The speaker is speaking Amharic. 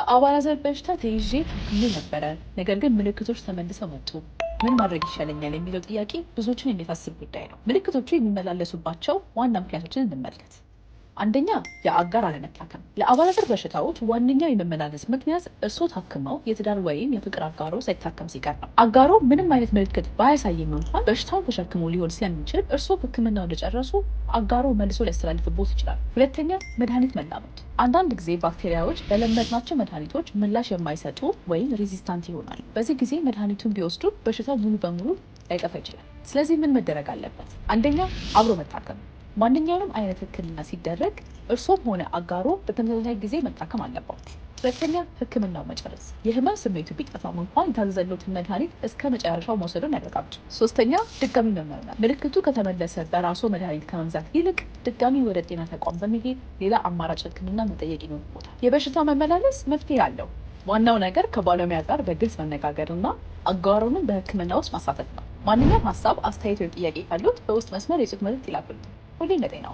በአባላዘር በሽታ ተይዤ ታክሜ ነበረ። ነገር ግን ምልክቶች ተመልሰው መጡ። ምን ማድረግ ይሻለኛል የሚለው ጥያቄ ብዙዎችን የሚያሳስብ ጉዳይ ነው። ምልክቶቹ የሚመላለሱባቸው ዋና ምክንያቶችን እንመልከት። አንደኛ፣ የአጋር አለመታከም። ለአባላዘር በሽታዎች ዋነኛው የመመላለስ ምክንያት እርስዎ ታክመው የትዳር ወይም የፍቅር አጋሮ ሳይታከም ሲቀር ነው። አጋሮ ምንም አይነት ምልክት ባያሳይም እንኳን በሽታውን ተሸክሞ ሊሆን ስለሚችል እርስዎ ሕክምናው እንደጨረሱ አጋሮ መልሶ ሊያስተላልፍቦት ይችላል። ሁለተኛ፣ መድኃኒት መላመድ። አንዳንድ ጊዜ ባክቴሪያዎች ለለመድናቸው መድኃኒቶች ምላሽ የማይሰጡ ወይም ሬዚስታንት ይሆናሉ። በዚህ ጊዜ መድኃኒቱን ቢወስዱ በሽታው ሙሉ በሙሉ ላይጠፋ ይችላል። ስለዚህ ምን መደረግ አለበት? አንደኛ፣ አብሮ መታከም። ማንኛውንም አይነት ህክምና ሲደረግ እርሶም ሆነ አጋሮ በተመሳሳይ ጊዜ መታከም አለባቸው። ሁለተኛ፣ ህክምናው መጨረስ። የህመም ስሜቱ ቢጠፋም እንኳን የታዘዘሎትን መድኃኒት እስከ መጨረሻው መውሰዱን ያረጋግጡ። ሶስተኛ፣ ድጋሚ መመርመር። ምልክቱ ከተመለሰ በራሱ መድኃኒት ከመግዛት ይልቅ ድጋሚ ወደ ጤና ተቋም በመሄድ ሌላ አማራጭ ህክምና መጠየቅ ይኖርቦታል። የበሽታው መመላለስ መፍትሄ አለው። ዋናው ነገር ከባለሙያ ጋር በግልጽ መነጋገር እና አጋሮንን በህክምና ውስጥ ማሳተፍ ነው። ማንኛውም ሀሳብ፣ አስተያየት ወይም ጥያቄ ካሉት በውስጥ መስመር የጽሑፍ መልዕክት ይላኩልኝ። ሁሌም ለጤናው